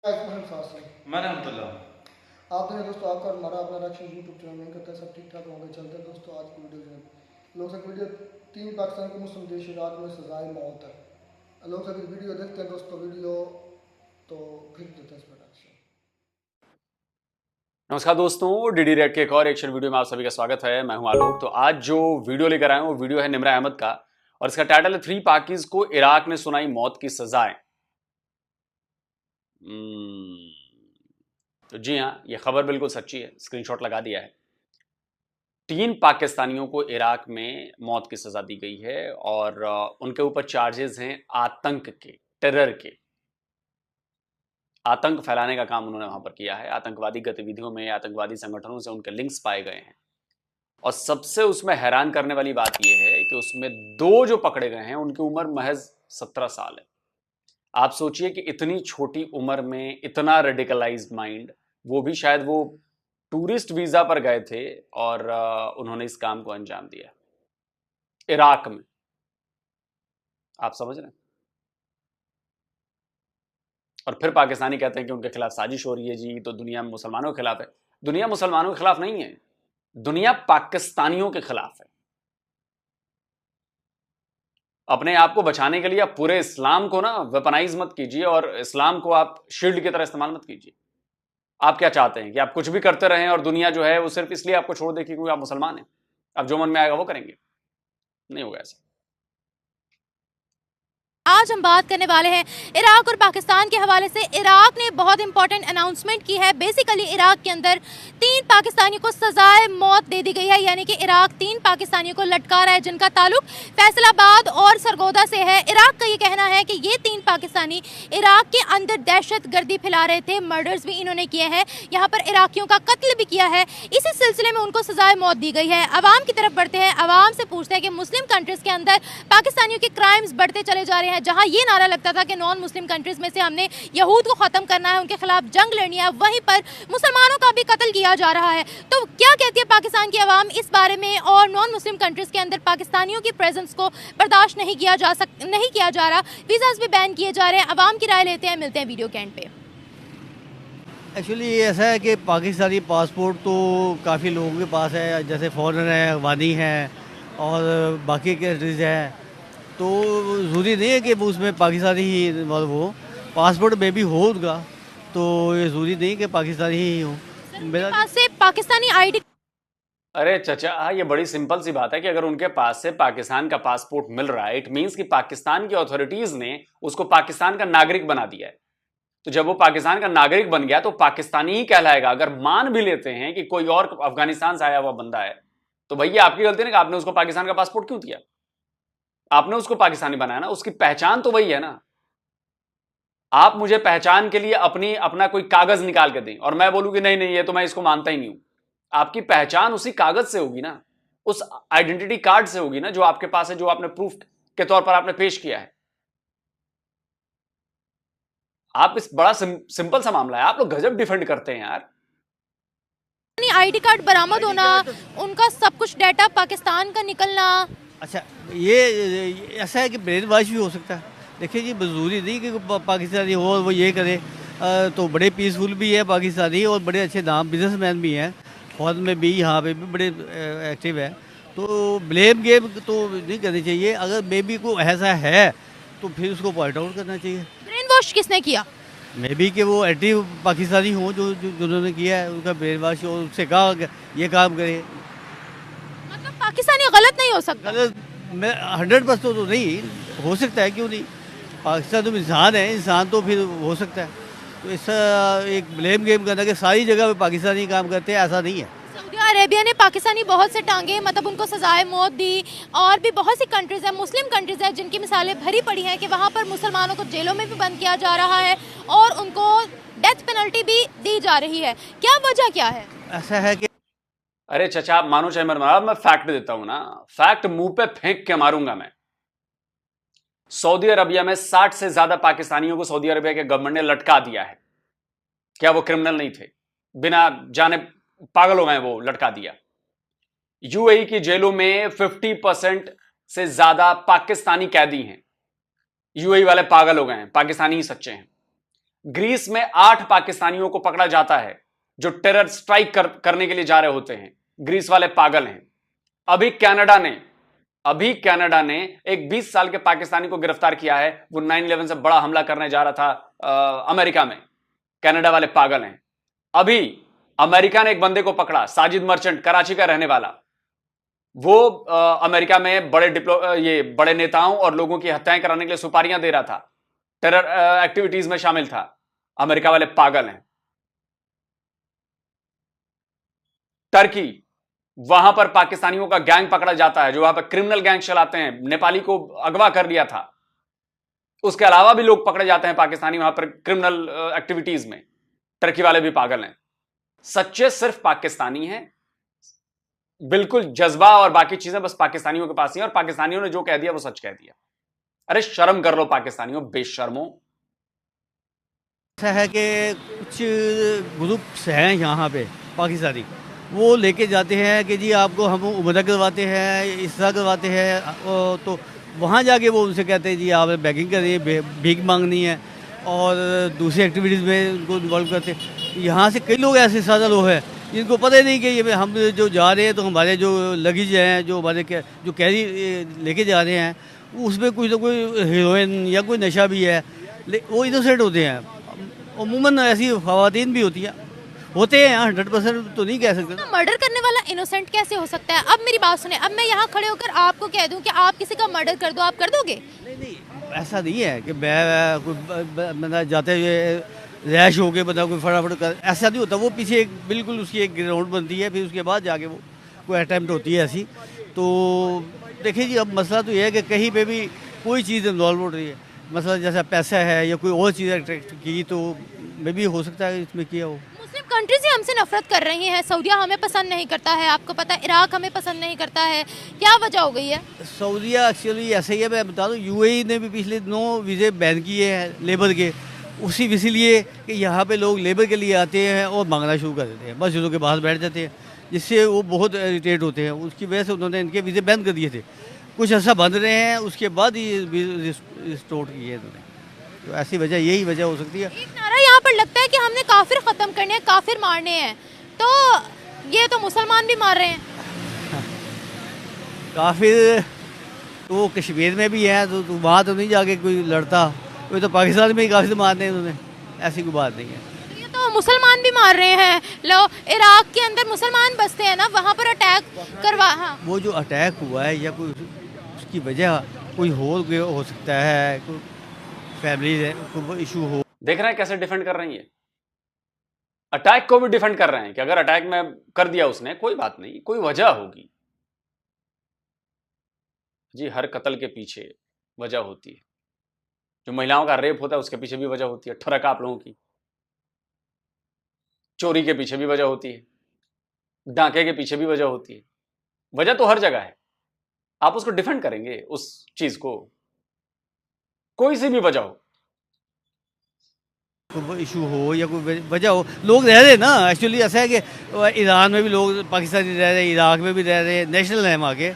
मैंने आप देखें दोस्तों, आपका हमारा अपना रिएक्शन यूट्यूब चैनल में करता है, सब ठीक ठाक होंगे चलते हैं दोस्तों। आज की वीडियो जो है लोग सब वीडियो तीन पाकिस्तान के मुस्लिम देश इराक में सजाए मौत है। लोग सब वीडियो देखते हैं दोस्तों, वीडियो तो फिर देते हैं इस पर रिएक्शन। नमस्कार दोस्तों, डीडी रेड के एक और एक्शन वीडियो में आप सभी का स्वागत है। मैं हूं आलोक। तो आज जो वीडियो लेकर आए हैं वो वीडियो है निम्रा अहमद का और इसका टाइटल है 3 पाकिज को इराक ने सुनाई मौत की सजाएं। तो जी हां, ये खबर बिल्कुल सच्ची है, स्क्रीनशॉट लगा दिया है। 3 पाकिस्तानियों को इराक में मौत की सजा दी गई है और उनके ऊपर चार्जेस हैं आतंक के, टेरर के। आतंक फैलाने का काम उन्होंने वहां पर किया है। आतंकवादी गतिविधियों में, आतंकवादी संगठनों से उनके लिंक्स पाए गए हैं। और सबसे उसमें हैरान करने वाली बात यह है कि उसमें 2 जो पकड़े गए हैं उनकी उम्र महज 17 साल है। आप सोचिए कि इतनी छोटी उम्र में इतना रेडिकलाइज्ड माइंड, वो भी शायद वो टूरिस्ट वीजा पर गए थे और उन्होंने इस काम को अंजाम दिया इराक में। आप समझ रहे हैं? और फिर पाकिस्तानी कहते हैं कि उनके खिलाफ साजिश हो रही है जी, तो दुनिया में मुसलमानों के खिलाफ है। दुनिया मुसलमानों के खिलाफ नहीं है, दुनिया पाकिस्तानियों के खिलाफ है। अपने आप को बचाने के लिए आप पूरे इस्लाम को ना वेपनाइज मत कीजिए और इस्लाम को आप शील्ड की तरह इस्तेमाल मत कीजिए। आप क्या चाहते हैं कि आप कुछ भी करते रहें और दुनिया जो है वो सिर्फ इसलिए आपको छोड़ दे क्योंकि आप मुसलमान हैं? अब जो मन में आएगा वो करेंगे? नहीं होगा ऐसा। आज हम बात करने वाले हैं इराक और पाकिस्तान के हवाले से। इराक ने बहुत इंपॉर्टेंट अनाउंसमेंट की है। बेसिकली इराक के अंदर 3 पाकिस्तानियों को सजाए मौत दे दी गई है, यानी कि इराक 3 पाकिस्तानियों को लटका रहा है जिनका ताल्लुक फैसलाबाद और सरगोदा से है। इराक का ये कहना है कि ये 3 पाकिस्तानी इराक के अंदर दहशत गर्दी फैला रहे थे, मर्डर्स भी इन्होंने किए हैं, यहाँ पर इराकियों का कत्ल भी किया है। इसी सिलसिले में उनको सजाए मौत दी गई है। अवाम की तरफ बढ़ते हैं, अवाम से पूछते हैं कि मुस्लिम कंट्रीज के अंदर पाकिस्तानियों के क्राइम्स बढ़ते चले जा रहे हैं। जहां ये नारा लगता था कि नॉन मुस्लिम कंट्रीज में से हमने यहूद को खत्म करना है, उनके खिलाफ जंग लड़नी है, वहीं पर मुसलमानों का भी कत्ल किया जा रहा है। तो क्या कहती है पाकिस्तान की आवाम इस बारे में? और नॉन मुस्लिम कंट्रीज के अंदर पाकिस्तानियों की प्रेजेंस को बर्दाश्त नहीं किया जा रहा, वीजाज भी बैन किए जा रहे हैं। आवाम की राय लेते हैं, मिलते हैं वीडियो के एंड पे। एक्चुअली ये ऐसा है कि पाकिस्तानी पासपोर्ट तो काफ़ी लोगों के पास है, जैसे फॉरेनर है, अफगानी है और बाकी कंट्रीज है। तो ज़रूरी नहीं है कि वो उसमें पाकिस्तानी ही मतलब हो, पासपोर्ट में भी हो उनका, तो ये ज़रूरी नहीं कि पाकिस्तानी ही हो। मेरा पास से पाकिस्तानी आईडी। अरे चचा, ये बड़ी सिंपल सी बात है कि अगर उनके पास से पाकिस्तान का पासपोर्ट मिल रहा है, इट मीन्स कि पाकिस्तान की अथॉरिटीज ने उसको पाकिस्तान का नागरिक बना दिया है। तो जब वो पाकिस्तान का नागरिक बन गया तो पाकिस्तानी ही कहलाएगा। अगर मान भी लेते हैं कि कोई और अफगानिस्तान से आया हुआ बंदा है, तो भैया आपकी गलती नहीं कि आपने उसको पाकिस्तान का पासपोर्ट क्यों दिया? आपने उसको पाकिस्तानी बनाया ना, उसकी पहचान तो वही है ना। आप मुझे पहचान के लिए अपना कोई कागज निकाल के दें और मैं बोलूं कि नहीं नहीं, ये तो मैं इसको मानता ही नहीं हूं। आपकी पहचान उसी कागज से होगी ना, उस आइडेंटिटी कार्ड से होगी ना जो आपके पास है, जो आपने प्रूफ के तौर पर आपने पेश किया है। आप इस बड़ा सिंपल सा मामला है, आप लोग गजब डिफेंड करते हैं यार। आईडी कार्ड बरामद होना, उनका सब कुछ डाटा पाकिस्तान का निकलना। अच्छा, ये ऐसा है कि ब्रेन वॉश भी हो सकता है। देखिए जी, ज़रूरी नहीं कि पाकिस्तानी हो और वो ये करे। तो बड़े पीसफुल भी है पाकिस्तानी और बड़े अच्छे नाम बिजनेसमैन भी हैं, फौज में भी, यहाँ पे भी बड़े एक्टिव है। तो ब्लेम गेम तो नहीं करनी चाहिए। अगर मे बी को ऐसा है तो फिर उसको पॉइंट आउट करना चाहिए। ब्रेन वॉश किसने किया? मे बी कि वो एंटी पाकिस्तानी हो जिन्होंने किया है, उनका ब्रेन वॉश हो, उससे कहा कि ये काम करे। मतलब पाकिस्तानी गलत नहीं हो सकता? गलत मैं 100% तो नहीं हो सकता है, क्यों नहीं। पाकिस्तान तो इंसान है, इंसान तो फिर हो सकता है। तो ऐसा एक ब्लेम गेम करना कि सारी जगह पे पाकिस्तानी काम करते हैं, ऐसा नहीं है। सऊदी अरेबिया ने पाकिस्तानी बहुत से टांगे, मतलब उनको सजाए मौत दी। और भी बहुत सी कंट्रीज हैं, मुस्लिम कंट्रीज हैं, जिनकी मिसालें भरी पड़ी हैं कि वहाँ पर मुसलमानों को जेलों में भी बंद किया जा रहा है और उनको डेथ पेनल्टी भी दी जा रही है। क्या वजह क्या है? ऐसा है कि अरे चचा, आप मानो चाहे मत मानो, मैं फैक्ट देता हूं ना, फैक्ट मुंह पे फेंक के मारूंगा मैं। सऊदी अरबिया में 60 से ज्यादा पाकिस्तानियों को सऊदी अरबिया के गवर्नमेंट ने लटका दिया है। क्या वो क्रिमिनल नहीं थे? बिना जाने पागल हो गए वो, लटका दिया। यूएई की जेलों में 50% से ज्यादा पाकिस्तानी कैदी हैं। यूएई वाले पागल हो गए हैं, पाकिस्तानी ही सच्चे हैं। ग्रीस में 8 पाकिस्तानियों को पकड़ा जाता है जो टेरर स्ट्राइक करने के लिए जा रहे होते हैं। ग्रीस वाले पागल हैं। अभी कनाडा ने एक 20 साल के पाकिस्तानी को गिरफ्तार किया है। वो 9/11 से बड़ा हमला करने जा रहा था अमेरिका में। कनाडा वाले पागल हैं। अभी अमेरिका ने एक बंदे को पकड़ा, साजिद मर्चेंट, कराची का रहने वाला। वो अमेरिका में बड़े नेताओं और लोगों की हत्याएं कराने के लिए सुपारियां दे रहा था, टेरर एक्टिविटीज में शामिल था। अमेरिका वाले पागल हैं। टर्की, वहां पर पाकिस्तानियों का गैंग पकड़ा जाता है जो वहां पर क्रिमिनल गैंग चलाते हैं। नेपाली को अगवा कर लिया था। उसके अलावा भी लोग पकड़े जाते हैं पाकिस्तानी वहां पर क्रिमिनल एक्टिविटीज में। टर्की वाले भी पागल हैं। सच्चे सिर्फ पाकिस्तानी हैं। बिल्कुल जज्बा और बाकी चीजें बस पाकिस्तानियों के पास ही हैं, और पाकिस्तानियों ने जो कह दिया वो सच कह दिया। अरे शर्म कर लो पाकिस्तानियों, बेशर्मो। ऐसा है कि कुछ ग्रुप्स हैं यहाँ पे पाकिस्तानी, वो लेके जाते हैं कि जी आपको हम उम्रा करवाते हैं, इस तरह करवाते हैं, तो वहाँ जाके वो उनसे कहते हैं जी आप बैगिंग करिए, भीख मांगनी है, और दूसरी एक्टिविटीज़ में उनको इन्वॉल्व करते हैं। यहाँ से कई लोग ऐसे सादा लोग हैं जिनको पता ही नहीं कि ये हम जो जा रहे हैं तो हमारे जो लगेज हैं, जो हमारे जो कैरी लेके जा रहे हैं, उसमें कुछ ना कोई हीरोइन या कोई नशा भी है। वो इनोसेंट होते हैं। अमूमन ऐसी ख़वातीन भी होते हैं 100% तो नहीं कह सकते। तो मर्डर करने वाला इनोसेंट कैसे हो सकता है? अब मेरी बात सुने, अब मैं यहाँ खड़े होकर आपको कह दूं कि आप किसी का मर्डर कर दो, आप कर दोगे? नहीं, ऐसा नहीं है कि मैं जाते हुए रैश हो के बंदा कोई फटाफट कर, ऐसा नहीं होता। वो पीछे बिल्कुल उसकी एक ग्राउंड बनती है, फिर उसके बाद जाके वो कोई अटैम्प्ट होती है ऐसी। तो देखिए जी, अब मसला तो ये है कि कहीं पे भी कोई चीज़ इन्वॉल्व हो रही है, मसला जैसा पैसा है या कोई और चीज़ अट्रैक्ट की, तो मे भी हो सकता है इसमें किया हो। मुस्लिम कंट्रीज ही हमसे नफरत कर रही हैं। सऊदीया हमें पसंद नहीं करता है, आपको पता है, इराक हमें पसंद नहीं करता है। क्या वजह हो गई है? सऊदीया एक्चुअली ऐसे ही है। मैं बता दूँ, यूएई ने भी पिछले 9 वीज़े बैन किए हैं लेबर के, उसी इसलिए कि यहाँ पे लोग लेबर के लिए आते हैं और मांगना शुरू कर देते हैं, मस्जिदों के बाहर बैठ जाते हैं, जिससे वो बहुत इरिटेट होते हैं। उसकी वजह से उन्होंने इनके वीज़े बैन कर दिए थे। कुछ ऐसा बंद रहे हैं, उसके बाद ही रिस्टोर किए उन्होंने। तो ऐसी वजह, यही वजह हो सकती है। एक नारा यहाँ पर लगता है कि हमने काफिर खत्म करने हैं, काफिर मारने हैं, तो ये तो मुसलमान भी मार रहे हैं। काफिर तो वो कश्मीर में भी है, तो वहाँ तो नहीं जाके कोई लड़ता। वो तो पाकिस्तान में ही काफिर मारने हैं उन्होंने, ऐसी कोई बात नहीं है। ये तो मुसलमान भी मार रहे हैं। लो, इराक के अंदर मुसलमान बसते हैं ना, वहाँ पर अटैक करवा। हाँ, वो जो अटैक हुआ है या कोई उसकी वजह कोई हो सकता है, कोई फैमिली कोई इशू हो। देख रहे हैं कैसे डिफेंड कर रही है। अटैक को भी डिफेंड कर रहे हैं कि अगर अटैक में कर दिया उसने, कोई बात नहीं, कोई वजह होगी जी। हर कत्ल के पीछे वजह होती है। जो महिलाओं का रेप होता है उसके पीछे भी वजह होती है। ठरक आप लोगों की। चोरी के पीछे भी वजह होती है, डांके के पीछे भी वजह होती है। वजह तो हर जगह है। आप उसको डिफेंड करेंगे, उस चीज को, कोई सी भी वजह हो, कोई इशू हो या कोई वजह हो। लोग रह रहे ना, एक्चुअली ऐसा है कि ईरान में भी लोग पाकिस्तानी रह रहे हैं, इराक में भी रह रहे हैं, नेशनल है वहाँ के,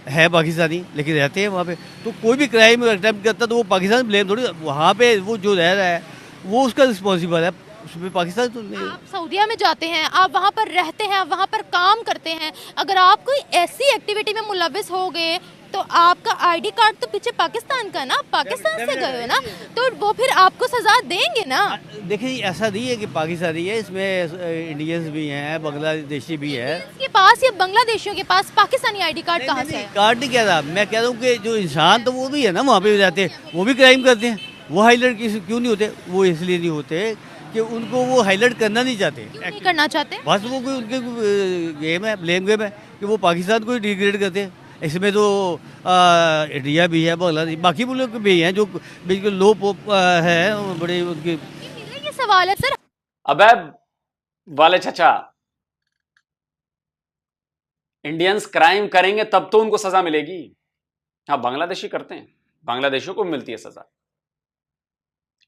है पाकिस्तानी लेकिन रहते हैं वहाँ पे। तो कोई भी क्राइम अटैम्प्ट करता तो वो पाकिस्तान ब्लेम थोड़ी, वहाँ पे वो जो रह रहा है वो उसका रिस्पॉन्सिबल है, उसमें पाकिस्तान तो नहीं। आप सऊदीया में जाते हैं, आप वहाँ पर रहते हैं, आप वहाँ पर काम करते हैं, अगर आप कोई ऐसी एक्टिविटी में मुलविस हो गए तो आपका आईडी कार्ड तो पीछे पाकिस्तान का ना, पाकिस्तान से गए हो ना, तो वो फिर आपको सजा देंगे ना। देखिए ऐसा नहीं है कि पाकिस्तानी है, इसमें इंडियंस भी हैं, बांग्लादेशी भी है। इसके पास या बांग्लादेशियों के पास पाकिस्तानी आईडी कार्ड कहाँ से है? कार्ड नहीं कह रहा, मैं कह रहा हूँ कि जो इंसान तो वो भी है ना, वहाँ पे भी रहते हैं, वो भी क्राइम करते हैं। वो हाईलाइट क्यों नहीं होते? वो इसलिए नहीं होते कि उनको वो हाईलाइट करना नहीं चाहते। क्यों नहीं करना चाहते? बस वो कोई उनके गेम है, ब्लेम गेम है कि वो पाकिस्तान को ही डिग्रेड करते हैं। इसमें तो इंडिया भी है, बांग्लादेश, बाकी मुल्क भी हैं जो बिल्कुल लो पोप है, बड़े उनके। ये सवाल है सर। अबे वाले चचा, इंडियंस क्राइम करेंगे तब तो उनको सजा मिलेगी। हाँ, बांग्लादेशी करते हैं, बांग्लादेशियों को मिलती है सजा।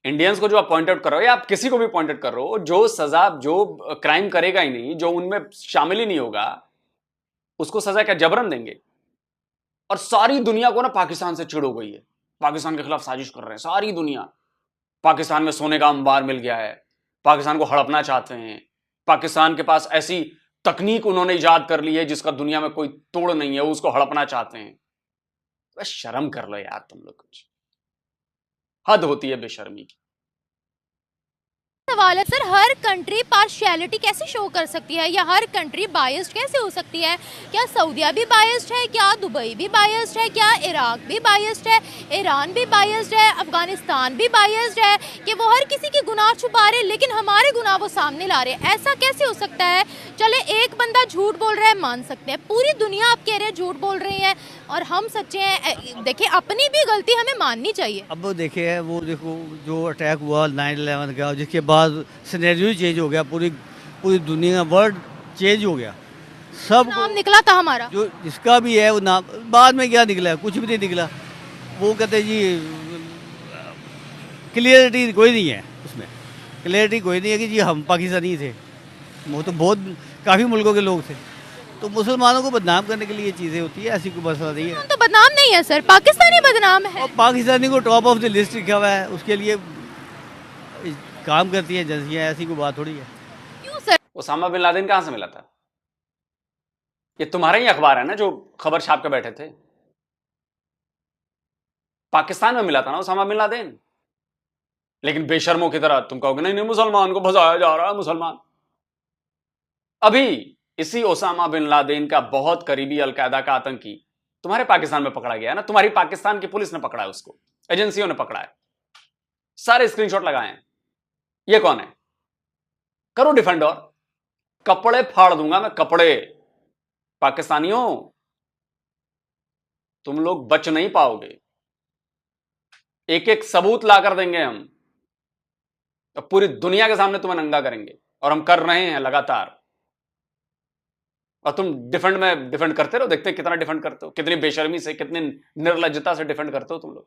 इंडियंस को जो आप पॉइंट आउट कर रहे हो या आप किसी को भी पॉइंट आउट कर रहे हो, जो सजा, जो क्राइम करेगा ही नहीं, जो उनमें शामिल ही नहीं होगा, उसको सजा क्या जबरन देंगे? और सारी दुनिया को ना पाकिस्तान से चिढ़ हो गई है, पाकिस्तान के खिलाफ साजिश कर रहे हैं सारी दुनिया। पाकिस्तान में सोने का अंबार मिल गया है, पाकिस्तान को हड़पना चाहते हैं, पाकिस्तान के पास ऐसी तकनीक उन्होंने इजाद कर ली है जिसका दुनिया में कोई तोड़ नहीं है, उसको हड़पना चाहते हैं। बस शर्म कर लो यार तुम लोग, कुछ हद होती है बेशर्मी की। सवाल है सर, हर कंट्री पार्शियलिटी कैसे शो कर सकती है या हर कंट्री बायस्ड कैसे हो सकती है? क्या सऊदीया भी बायस्ड है, क्या दुबई भी बायस्ड है, क्या इराक भी बायस्ड है, ईरान भी बायस्ड है, अफगानिस्तान भी बायस्ड है कि वो हर किसी के गुनाह छुपा रहे लेकिन हमारे गुनाह वो सामने ला रहे? ऐसा कैसे हो सकता है? चले एक बंदा झूठ बोल रहा है मान सकते हैं, पूरी दुनिया आप कह रहे हैं झूठ बोल रही है और हम सच्चे हैं। देखिए अपनी भी गलती हमें माननी चाहिए। अब देखिए वो देखो जो अटैक हुआ 9/11 का, जिसके बाद सिनेरियो चेंज हो गया, पूरी पूरी दुनिया वर्ल्ड चेंज हो गया। सब नाम निकला था हमारा, जो जिसका भी है वो नाम, बाद में क्या निकला? कुछ भी नहीं निकला। वो कहते जी क्लियरिटी कोई नहीं है उसमें, क्लियरिटी कोई नहीं है कि जी हम पाकिस्तानी थे। वो तो बहुत काफ़ी मुल्कों के लोग थे, तो मुसलमानों को बदनाम करने के लिए ये चीज़ें होती है, ऐसी कोई मसला नहीं है। हम तो बदनाम नहीं है सर, पाकिस्तानी बदनाम है। और पाकिस्तानी को टॉप ऑफ द लिस्ट लिखा हुआ है, उसके लिए काम करती है एजेंसियाँ, ऐसी कोई बात थोड़ी है। क्यों सर? ओसामा बिन लादेन कहां से मिला था? ये तुम्हारा ही अखबार है ना जो खबर छाप के बैठे थे? पाकिस्तान में मिला था ना ओसामा बिन लादेन। लेकिन बेशर्मों की तरह तुम कहोगे नहीं नहीं मुसलमान को भजाया जा रहा है, मुसलमान। अभी इसी ओसामा बिन लादेन का बहुत करीबी अलकायदा का आतंकी तुम्हारे पाकिस्तान में पकड़ा गया है ना, तुम्हारी पाकिस्तान की पुलिस ने पकड़ा है उसको, एजेंसियों ने पकड़ा है, सारे स्क्रीनशॉट लगाए हैं। ये कौन है? करो डिफेंड, और कपड़े फाड़ दूंगा मैं, कपड़े। पाकिस्तानियों तुम लोग बच नहीं पाओगे, एक एक सबूत ला कर देंगे हम, तो पूरी दुनिया के सामने तुम्हें नंगा करेंगे, और हम कर रहे हैं लगातार। और तुम डिफेंड करते रहो, देखते कितना डिफेंड करते हो, कितनी बेशर्मी से, कितनी निर्लज्जता से डिफेंड करते हो तुम लोग।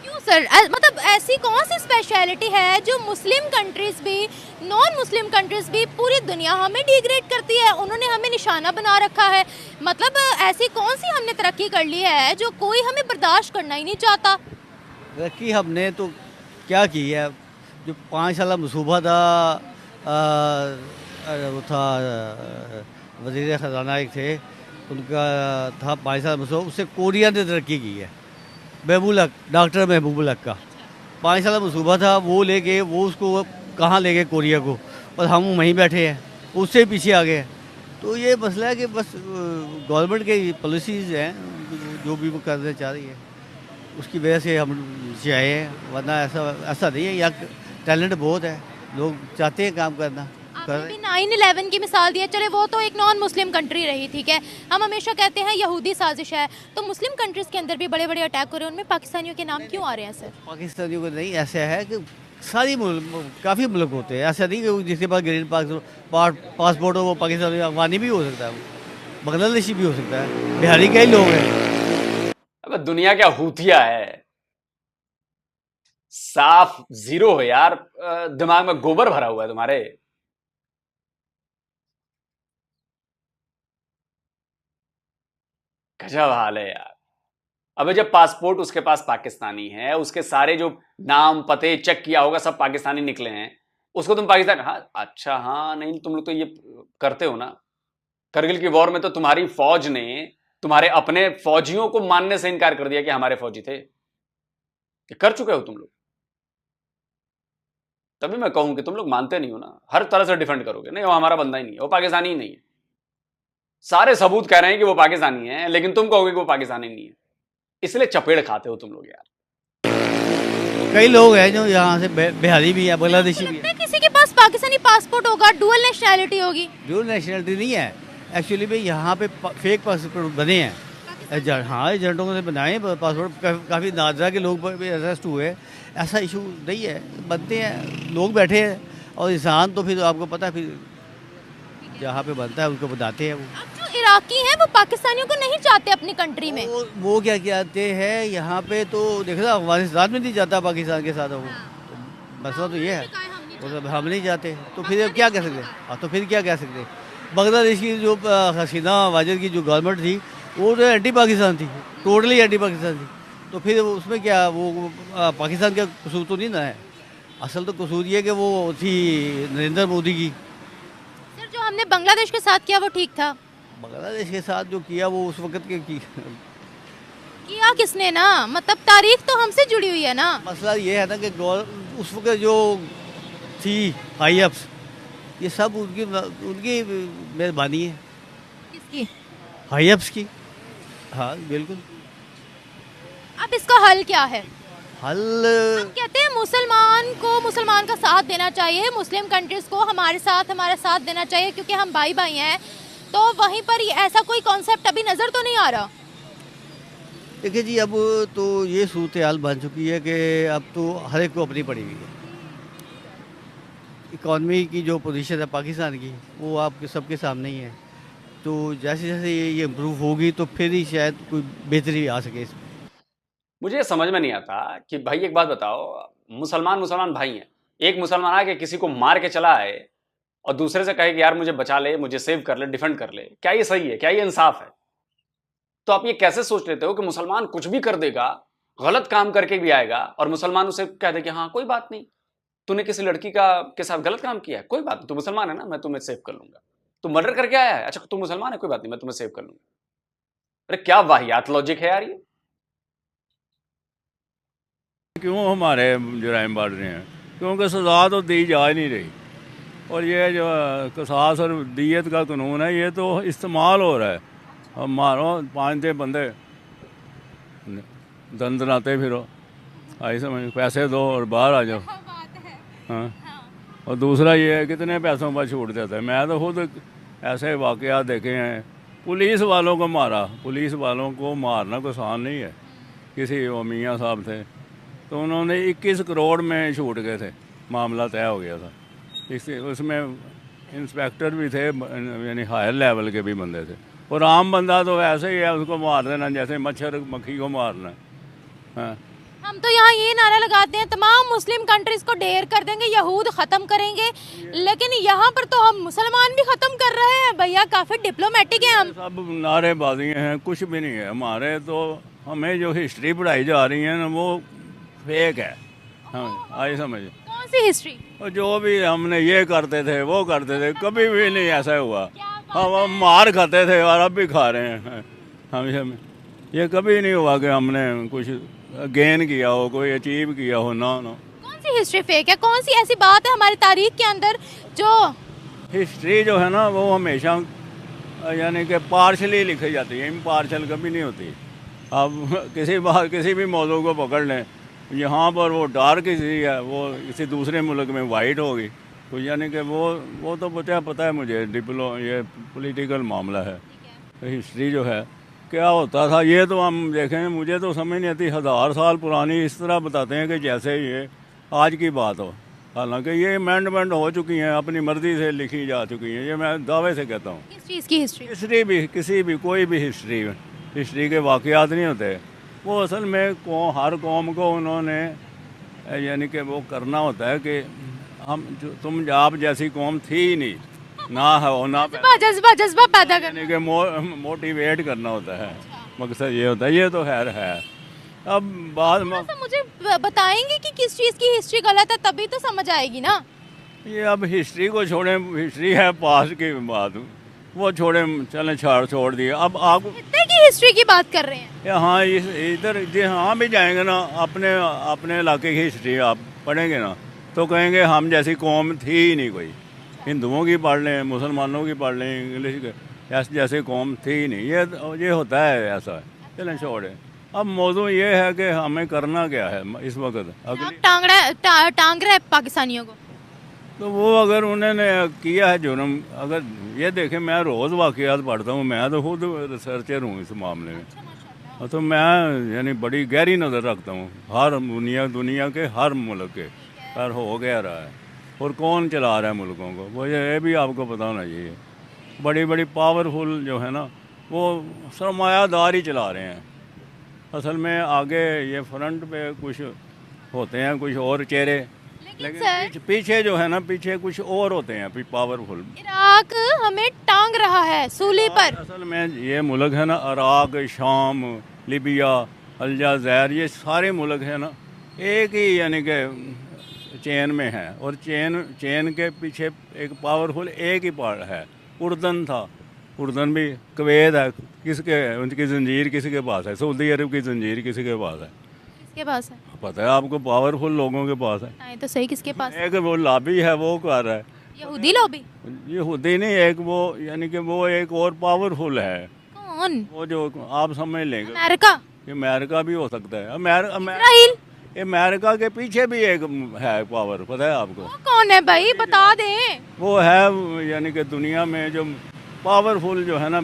क्यों सर? मतलब ऐसी कौन सी स्पेशलिटी है जो मुस्लिम कंट्रीज भी, नॉन मुस्लिम कंट्रीज भी, पूरी दुनिया हमें डिग्रेड करती है, उन्होंने हमें निशाना बना रखा है? मतलब ऐसी कौन सी हमने तरक्की कर ली है जो कोई हमें बर्दाश्त करना ही नहीं चाहता? तरक्की हमने तो क्या की है, जो 5 साल मनसूबा था, वो था वज़ीर ख़ज़ाना एक थे, उनका था 5 साल मनसूबा, उससे कोरिया ने तरक्की की है। महबूब डॉक्टर महबूब हक का 5 साल मनसूबा था, वो लेके वो उसको कहाँ ले गए कोरिया को, और हम वहीं बैठे हैं, उससे पीछे आ गए। तो ये मसला है कि बस गवर्नमेंट के पॉलिसीज़ हैं जो भी वो करना चाह रही है, उसकी वजह से हम नीचे आए हैं, वरना ऐसा नहीं है। यहाँ टैलेंट बहुत है, लोग चाहते हैं काम करना। आपने भी 9/11 की मिसाल दी है, चले वो तो एक नॉन मुस्लिम कंट्री रही, ठीक है, हम हमेशा कहते हैं यहूदी साजिश है, तो मुस्लिम कंट्रीज़ के अंदर भी बड़े बड़े अटैक हो रहे हैं, उनमें पाकिस्तानियों के नाम क्यों आ रहे हैं सर? पाकिस्तानियों को नहीं, ऐसा है कि सारी काफ़ी मुल्क होते हैं, ऐसा नहीं कि जिसके पास ग्रीन पासपोर्ट हो वो पाकिस्तानी अफगानी भी हो सकता है, बांग्लादेशी भी हो सकता है, बिहारी कई लोग हैं। अब दुनिया क्या हूतिया है, साफ जीरो हो यार, दिमाग में गोबर भरा हुआ है तुम्हारे। गजब हाल है यार। अबे जब पासपोर्ट उसके पास पाकिस्तानी है, उसके सारे जो नाम पते चेक किया होगा सब पाकिस्तानी निकले हैं, उसको तुम पाकिस्तान, हाँ अच्छा, हाँ नहीं तुम लोग तो ये करते हो ना। करगिल की वॉर में तो तुम्हारी फौज ने तुम्हारे अपने फौजियों को मानने से इनकार कर दिया कि हमारे फौजी थे, कि कर चुके हो तुम लोग। तभी मैं कहूं कि तुम लोग मानते नहीं हो ना, हर तरह से डिफेंड करोगे, नहीं वो हमारा बंदा ही नहीं है, वो पाकिस्तानी ही नहीं है। सारे सबूत कह रहे हैं कि वो पाकिस्तानी है, लेकिन तुम कहोगे कि वो पाकिस्तानी नहीं है, इसलिए चपेड़ खाते हो तुम लोग यार। कई लोग हैं जो यहाँ से बिहारी भी है, बांग्लादेशी भी है। किसी के पास पाकिस्तानी पासपोर्ट होगा, डुअल नेशनैलिटी होगी। डुअल नेशनलिटी नहीं है एक्चुअली भाई, यहाँ पे फेक पासपोर्ट बने हैं। हाँ एजेंटों ने बनाए पासपोर्ट, काफ़ी नादरा के लोग भी अरेस्ट हुए, ऐसा इशू नहीं है, बनते हैं लोग बैठे हैं, और इंसान तो फिर आपको पता है फिर जहाँ पे बनता है उनको बताते हैं। वो अब जो इराकी हैं वो पाकिस्तानियों को नहीं चाहते अपनी कंट्री में, वो क्या कहते हैं यहाँ पे, तो देखो ना अफगानिस्तान में नहीं जाता पाकिस्तान के साथ वो, मसला तो ये है, मतलब हम नहीं जाते, तो फिर क्या कह सकते? हाँ तो फिर क्या कह सकते? बांग्लादेश की जो हसीना वाजिद की जो गवर्नमेंट थी वो तो एंटी पाकिस्तान थी, टोटली एंटी पाकिस्तान थी, तो फिर उसमें क्या वो पाकिस्तान का कसूर तो नहीं ना है। असल तो कसूर ये कि वो थी नरेंद्र मोदी की। सर जो हमने बांग्लादेश के साथ किया वो ठीक था? बांग्लादेश के साथ जो किया वो उस वक्त के किया किसने ना, मतलब तारीख तो हमसे जुड़ी हुई है ना। मसला ये है ना कि उस वक्त जो थी IFs, ये सब उनकी मेहरबानी है, किसकी? IFs की। हाँ बिल्कुल। अब इसका हल क्या है? हल हम कहते हैं मुसलमान का साथ देना चाहिए, मुस्लिम कंट्रीज को हमारा साथ देना चाहिए क्योंकि हम भाई भाई हैं, तो वहीं पर ऐसा कोई कॉन्सेप्ट अभी नज़र तो नहीं आ रहा। देखिए जी, अब तो ये सूरत हाल बन चुकी है कि अब तो हर एक को अपनी पड़ी हुई है। इकॉनमी की जो पोजीशन है पाकिस्तान की, वो आपके सबके सामने ही है। तो जैसे जैसे ये इम्प्रूव होगी तो फिर ही शायद कोई बेहतरी आ सके इसमें। मुझे ये समझ में नहीं आता कि भाई एक बात बताओ, मुसलमान भाई हैं, एक मुसलमान आके किसी को मार के चला आए और दूसरे से कहे कि यार मुझे बचा ले, मुझे सेव कर ले, डिफेंड कर ले, क्या ये सही है? क्या ये इंसाफ है? तो आप ये कैसे सोच लेते हो कि मुसलमान कुछ भी कर देगा, गलत काम करके भी आएगा और मुसलमान उसे कह दे कि हाँ कोई बात नहीं, तूने किसी लड़की के साथ गलत काम किया है, कोई बात नहीं, तू मुसलमान है ना, मैं तुम्हें सेव कर लूंगा। तू मर्डर करके आया है, अच्छा तू मुसलमान है, कोई बात नहीं, मैं तुम्हें सेव कर लूंगा। अरे क्या वाहियात लॉजिक है यार ये। क्यों हमारे जुराइम बढ़ रहे हैं? क्योंकि सज़ा तो दी जा ही नहीं रही, और ये जो कसास और दियत का कानून है ये तो इस्तेमाल हो रहा है। अब मारो 5 बंदे दंदनाते फिरो, आई समझ, पैसे दो और बाहर आ जाओ। हाँ, और दूसरा ये है कितने पैसों पर छूट देता है। मैं तो खुद ऐसे वाक़यात देखे हैं, पुलिस वालों को मारा, पुलिस वालों को मारना कोई आसान नहीं है। किसी वो मियाँ साहब थे तो उन्होंने 21 करोड़ में छूट गए थे, मामला तय हो गया था। उसमें इंस्पेक्टर भी थे, यानी हायर लेवल के भी बंदे थे, और आम बंदा तो ऐसे ही है, उसको मार देना जैसे मच्छर मक्खी को मारना है। हाँ। हम तो यहाँ ये नारा लगाते हैं तमाम मुस्लिम कंट्रीज को ढेर कर देंगे, यहूद ख़त्म करेंगे, लेकिन यहाँ पर तो हम मुसलमान भी ख़त्म कर रहे हैं। भैया काफ़ी डिप्लोमेटिक हैं हम। सब नारेबाजियाँ हैं, कुछ भी नहीं है। हमारे तो हमें जो हिस्ट्री पढ़ाई जा रही है ना वो फेक है। हाँ, आई समझ। कौन सी हिस्ट्री? और जो भी हमने ये करते थे वो करते थे, कभी भी नहीं ऐसा हुआ। हम मार खाते थे और अब भी खा रहे हैं हम। ये कभी नहीं हुआ कि हमने कुछ गेन किया हो, कोई अचीव किया हो, ना। कौन सी हिस्ट्री फेक है? कौन सी ऐसी बात है हमारी तारीख के अंदर जो हिस्ट्री जो है ना वो हमेशा यानी कि पार्शली लिखी जाती है, इम्पार्शल कभी नहीं होती। अब किसी भी मौजू को पकड़ लें, यहाँ पर वो डार्क हिस्ट्री है, वो किसी दूसरे मुल्क में वाइट होगी, तो यानी कि वो तो पता है मुझे, ये पॉलिटिकल मामला है। तो हिस्ट्री जो है क्या होता था ये तो हम देखें, मुझे तो समझ नहीं आती। 1000 साल पुरानी इस तरह बताते हैं कि जैसे ये आज की बात हो, हालांकि ये अमेंडमेंट हो चुकी हैं, अपनी मर्ज़ी से लिखी जा चुकी हैं। ये मैं दावे से कहता हूँ। किस चीज़ की हिस्ट्री? हिस्ट्री भी, किसी भी कोई भी हिस्ट्री के वाक़यात नहीं होते। वो असल में हर कौम को उन्होंने यानी कि वो करना होता है कि तुम आप जैसी कौम थी ही नहीं, ना हो ना जज्बा पैदा करना, यानी कि मोटिवेट करना होता है। मकसद ये होता है। ये तो खैर है। अब बाद में मुझे बताएंगे कि किस चीज़ की हिस्ट्री गलत है, तभी तो समझ आएगी ना। ये अब हिस्ट्री को छोड़ें, हिस्ट्री है पास्ट की बात, वो छोड़ें, चलें छोड़ दिए। अब आप कितने की हिस्ट्री की बात कर रहे हैं? यहाँ इधर जहाँ भी जाएंगे ना, अपने इलाके की हिस्ट्री आप पढ़ेंगे ना तो कहेंगे हम जैसी कौम थी ही नहीं कोई। हिंदुओं की पढ़ लें, मुसलमानों की पढ़ लें, इंग्लिश की, जैसे कौम थी ही नहीं। ये होता है ऐसा। चलें छोड़ें। अब मौजू ये है कि हमें करना क्या है इस वक्त। अगली टांग रहे पाकिस्तानियों को, तो वो अगर उन्होंने किया है जुर्म, अगर ये देखें, मैं रोज़ वाक़यात पढ़ता हूँ, मैं तो खुद रिसर्चर हूँ इस मामले में, तो मैं यानी बड़ी गहरी नज़र रखता हूँ हर दुनिया के हर मुल्क के पर हो गया रहा है और कौन चला रहा है मुल्कों को, वो ये भी आपको पता होना चाहिए। बड़ी पावरफुल जो है ना वो सरमायादार ही चला रहे हैं। असल में आगे ये फ्रंट पे कुछ होते हैं, कुछ और चेहरे, लेकिन पीछे जो है ना, पीछे कुछ और होते हैं पावरफुल। इराक हमें टांग रहा है सूली पर। असल में ये मुल्क है ना, इराक, शाम, लीबिया, अलजाज़ैर, ये सारे मुल्क है ना एक ही यानी कि चेन में है, और चेन के पीछे एक पावरफुल एक ही पार्ट है। उर्दन था, उर्दन भी, कुवैत है, किसके उनकी जंजीर किसके पास है? सऊदी अरब की जंजीर किसके पास है? किसके पास है? पता है आपको, पावरफुल लोगों के पास है। बताएं तो सही, किसके पास? एक वो लॉबी है, वो कर रहा है, यहूदी लॉबी? यहूदी नहीं, एक वो यानी कि वो एक और पावरफुल है, कौन? वो जो आप समझ लेंगे, अमेरिका? ये अमेरिका भी हो सकता है। इजराइल? अमेरिका के पीछे भी एक है पावर, पता है आपको? वो कौन है भाई, बता दें। वो है यानी कि दुनिया में जो पावरफुल जो है ना,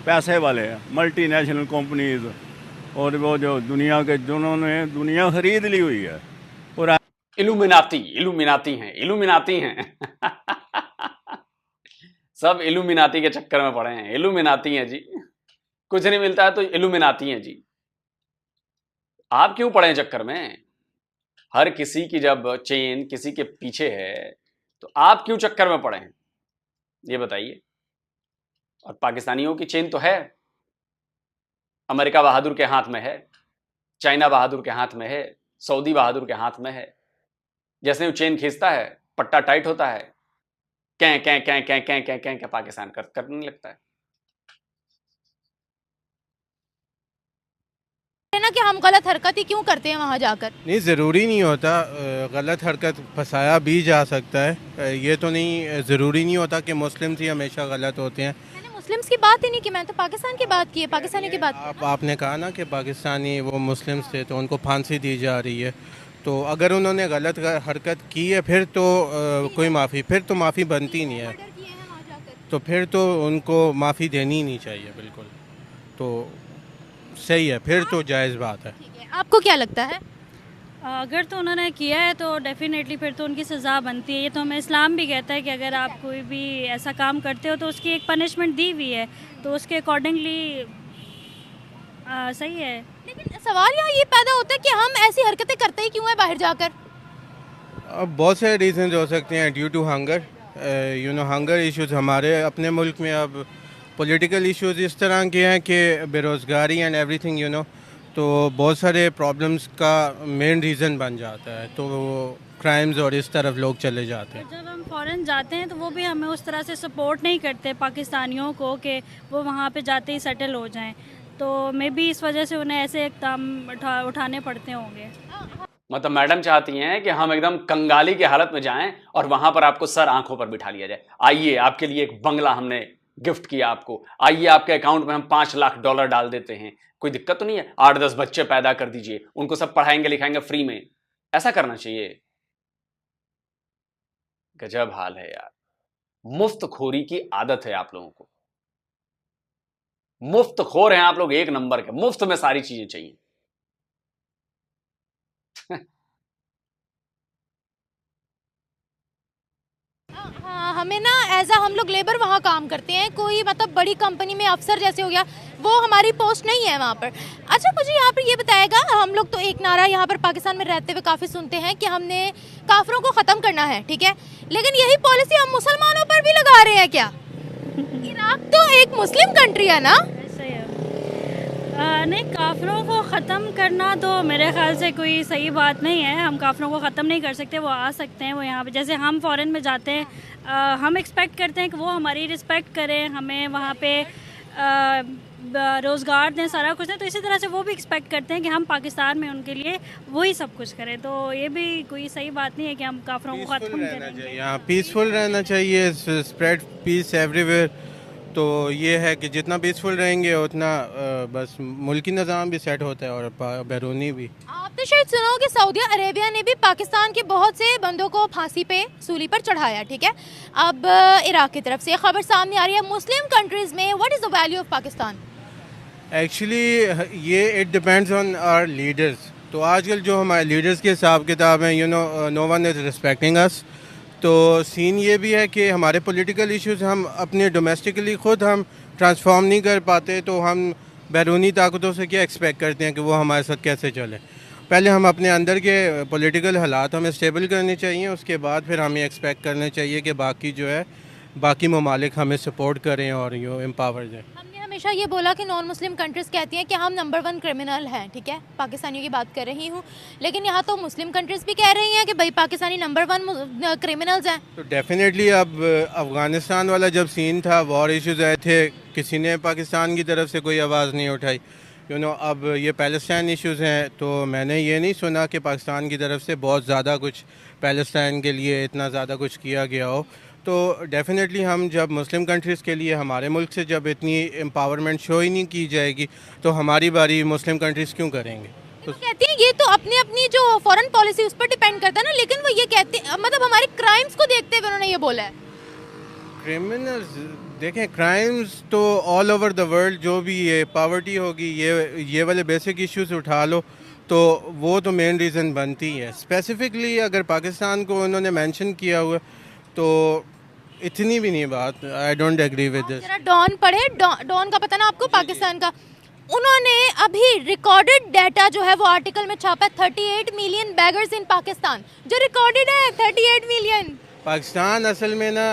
पैसे वाले मल्टीनेशनल कंपनीज, और वो जो दुनिया के, जिन्होंने दुनिया खरीद ली हुई है। और इल्यूमिनाती हैं सब इल्यूमिनाती के चक्कर में पड़े हैं। इल्यूमिनाती हैं जी, कुछ नहीं मिलता है तो इल्यूमिनाती हैं जी। आप क्यों पड़े हैं चक्कर में? हर किसी की जब चेन किसी के पीछे है तो आप क्यों चक्कर में पड़े हैं, ये बताइए। और पाकिस्तानियों की चेन तो है, अमेरिका बहादुर के हाथ में है, चाइना बहादुर के हाथ में है, सऊदी बहादुर के हाथ में है। जैसे वो चेन खींचता है, पट्टा टाइट होता है, कै कै कै कै कै कै कै कै पाकिस्तान करने लगता है। है ना कि हम गलत हरकत ही क्यों करते हैं वहाँ जाकर? नहीं, ज़रूरी नहीं होता, गलत हरकत फंसाया भी जा सकता है। ये तो नहीं, ज़रूरी नहीं होता कि मुस्लिम्स ही हमेशा गलत होते हैं। मैंने मुस्लिम्स की बात ही नहीं की, मैंने तो पाकिस्तान की बात की है, पाकिस्तानी की बात की। आपने कहा ना कि पाकिस्तानी वो मुस्लिम्स थे तो उनको फांसी दी जा रही है, तो अगर उन्होंने गलत हरकत की है फिर तो कोई माफ़ी, फिर तो माफ़ी बनती नहीं है, मर्डर किए हैं वहाँ जाकर। तो फिर तो उनको माफ़ी देनी ही नहीं चाहिए बिल्कुल। तो सही है, फिर तो जायज़ बात है। ठीक है, आपको क्या लगता है? अगर तो उन्होंने किया है तो डेफिनेटली फिर तो उनकी सज़ा बनती है। ये तो हमें इस्लाम भी कहता है कि अगर आप कोई भी ऐसा काम करते हो तो उसकी एक पनिशमेंट दी हुई है, तो उसके अकॉर्डिंगली सही है। लेकिन सवाल यहाँ ये पैदा होता है कि हम ऐसी हरकतें करते ही क्यों है बाहर जाकर? अब बहुत सारे रीज़न हो सकते हैं, due to hunger, hunger issues हमारे अपने मुल्क में। अब पॉलिटिकल इश्यूज़ इस तरह के हैं कि बेरोज़गारी एंड एवरीथिंग, तो बहुत सारे प्रॉब्लम्स का मेन रीज़न बन जाता है, तो क्राइम्स और इस तरफ लोग चले जाते हैं। जब हम फ़ॉरेन जाते हैं तो वो भी हमें उस तरह से सपोर्ट नहीं करते पाकिस्तानियों को कि वो वहाँ पे जाते ही सेटल हो जाएं, तो मे बी इस वजह से उन्हें ऐसे इक़दाम उठाने पड़ते होंगे। मतलब मैडम चाहती हैं कि हम एकदम कंगाली की हालत में जाएं और वहां पर आपको सर आंखों पर बिठा लिया जाए। आइए, आपके लिए एक बंगला हमने गिफ्ट किया आपको, आइए आपके अकाउंट में हम $5 लाख डाल देते हैं, कोई दिक्कत तो नहीं है, 8-10 बच्चे पैदा कर दीजिए, उनको सब पढ़ाएंगे लिखाएंगे फ्री में। ऐसा करना चाहिए। गजब हाल है यार, मुफ्त खोरी की आदत है आप लोगों को। मुफ्त खोर हैं आप लोग, एक नंबर के, मुफ्त में सारी चीजें चाहिए। हाँ, हमें ना हम लोग लेबर वहाँ काम करते हैं, कोई मतलब बड़ी कंपनी में अफसर जैसे हो गया, वो हमारी पोस्ट नहीं है वहाँ पर। अच्छा, मुझे यहाँ पर ये बताएगा, हम लोग तो एक नारा यहाँ पर पाकिस्तान में रहते हुए काफ़ी सुनते हैं कि हमने काफिरों को ख़त्म करना है, ठीक है, लेकिन यही पॉलिसी हम मुसलमानों पर भी लगा रहे हैं क्या? इराक तो एक मुस्लिम कंट्री है ना? ऐसे है। नहीं, काफिरों को ख़त्म करना तो मेरे ख्याल से कोई सही बात नहीं है। हम काफिरों को ख़त्म नहीं कर सकते, वो आ सकते हैं, वो यहाँ पे, जैसे हम फ़ॉरेन में जाते हैं, हम एक्सपेक्ट करते हैं कि वो हमारी रिस्पेक्ट करें, हमें वहाँ पे रोज़गार दें, सारा कुछ दें, तो इसी तरह से वो भी एक्सपेक्ट करते हैं कि हम पाकिस्तान में उनके लिए वही सब कुछ करें। तो ये भी कोई सही बात नहीं है कि हम काफिरों को ख़त्म करेंगे। यहाँ पीसफुल रहना चाहिए, स्प्रेड पीस एवरीवेयर। तो ये है कि जितना पीसफुल रहेंगे उतना बस मुल्की निज़ाम भी सेट होता है और बैरूनी भी। आपने शायद सुना हो कि सऊदी अरेबिया ने भी पाकिस्तान के बहुत से बंदों को फांसी पे, सूली पर चढ़ाया, ठीक है। अब इराक की तरफ से खबर सामने आ रही है, मुस्लिम कंट्रीज में what is the value of Pakistan? Actually ये it depends on our leaders. तो आजकल जो हमारे लीडर्स के हिसाब किताब हैं, no one is respecting us. तो सीन ये भी है कि हमारे पॉलिटिकल इश्यूज हम अपने डोमेस्टिकली ख़ुद हम ट्रांसफॉर्म नहीं कर पाते, तो हम बैरूनी ताकतों से क्या एक्सपेक्ट करते हैं कि वो हमारे साथ कैसे चले। पहले हम अपने अंदर के पॉलिटिकल हालात हमें स्टेबल करने चाहिए, उसके बाद फिर हमें एक्सपेक्ट करना चाहिए कि बाकी जो है बाकी ममालिक हमें सपोर्ट करें और एम्पावर दें। हमने हमेशा ये बोला कि नॉन मुस्लिम कंट्रीज़ कहती हैं कि हम नंबर 1 क्रिमिनल हैं, ठीक है, पाकिस्तानियों की बात कर रही हूँ, लेकिन यहाँ तो मुस्लिम कंट्रीज़ भी कह रही हैं कि भाई पाकिस्तानी नंबर 1 क्रिमिनल्स हैं। तो डेफिनेटली अब अफ़गानिस्तान वाला जब सीन था, वॉर इश्यूज़ आए थे, किसी ने पाकिस्तान की तरफ से कोई आवाज़ नहीं उठाई। अब ये पैलेस्टाइन इश्यूज़ हैं, तो मैंने ये नहीं सुना कि पाकिस्तान की तरफ से बहुत ज़्यादा कुछ पैलेस्टाइन के लिए इतना ज़्यादा कुछ किया गया हो। तो डेफिनेटली हम जब मुस्लिम कंट्रीज़ के लिए हमारे मुल्क से जब इतनी एम्पावरमेंट शो ही नहीं की जाएगी, तो हमारी बारी मुस्लिम कंट्रीज़ क्यों करेंगे? तो कहती हैं ये तो अपनी अपनी जो फॉरेन पॉलिसी उस पर डिपेंड करता है ना, लेकिन वो ये कहते हैं, मतलब हमारे क्राइम्स को देखते हुए उन्होंने ये बोला है। क्रिमिनल्स देखें, क्राइम्स तो ऑल ओवर द वर्ल्ड, जो भी ये पावर्टी होगी, ये वाले बेसिक इश्यूज उठा लो तो वो तो मेन रीज़न बनती है। स्पेसिफिकली अगर पाकिस्तान को उन्होंने मेंशन किया हुआ तो इतनी भी नहीं बात। I don't agree with this. जरा डॉन पढ़े, डॉन का पता ना आपको, पाकिस्तान का, उन्होंने अभी रिकॉर्डेड डाटा जो है वो आर्टिकल में छापा है, 38 मिलियन बैगर्स इन पाकिस्तान, जो रिकॉर्डेड है 38 मिलियन। पाकिस्तान असल में ना